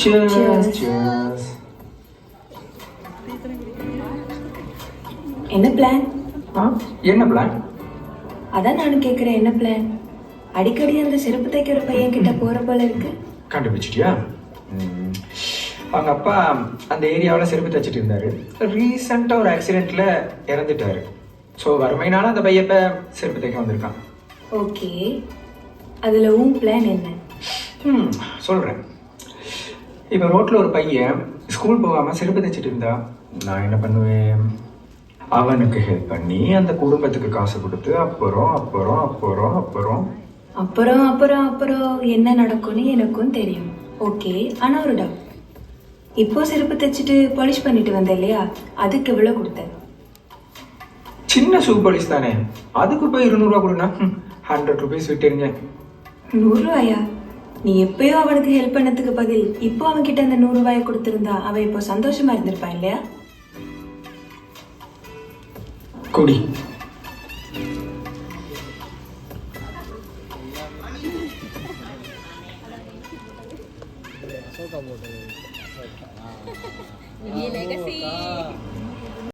Cheers. Cheers. என்ன plan? என்ன plan? அதான் நானும் கேட்குறேன், என்ன பிளான்? அடிக்கடி அந்த செருப்பு தைக்கிற பையன் கிட்ட போற போல இருக்கு. கண்டுபிடிச்சிட்டியா? அவங்க அப்பா அந்த ஏரியாவில் செருப்பு தைச்சிட்டு இருந்தாரு. ரீசெண்டாக ஒரு ஆக்சிடென்ட்ல இறந்துட்டாரு. ஸோ வறுமையினால அந்த பையப்ப செருப்பு தைக்க வந்திருக்கான். ஓகே, அதுல உன் பிளான் என்ன? சொல்கிறேன். இப்போ ரோட்டில் ஒரு பையன் ஸ்கூல் போகாமல் செருப்பு தைச்சிட்டு இருந்தா நான் என்ன பண்ணுவேன்? அவனுக்கு ஹெல்ப் பண்ணி அந்த குடும்பத்துக்கு காசு கொடுத்து அப்புறம் அப்புறம் அப்புறம் அப்புறம் அப்புறம் அப்புறம் அப்புறம் என்ன நடக்கும்னு எனக்கும் தெரியும். ஓகே, ஆனா ஒரு டவுட். இப்போ செருப்பு தைச்சிட்டு பாலிஷ் பண்ணிட்டு வந்த இல்லையா, அதுக்கு எவ்வளோ கொடுத்த? சின்ன ஷூ பாலிஷ் தானே, அதுக்கு போய் 200 ரூபா கொடுனா 100 ருபீஸ் விட்டுருங்க. 100 ரூபாயா? நீ எப்பயோ அவனுக்கு ஹெல்ப் பண்ணதுக்கு பதில் இப்போ அவன்கிட்ட அந்த 100 ரூபாயை கொடுத்துருந்தா அவன் இப்போ சந்தோஷமா இருந்திருப்பான் இல்லையா? குடி. Legacy.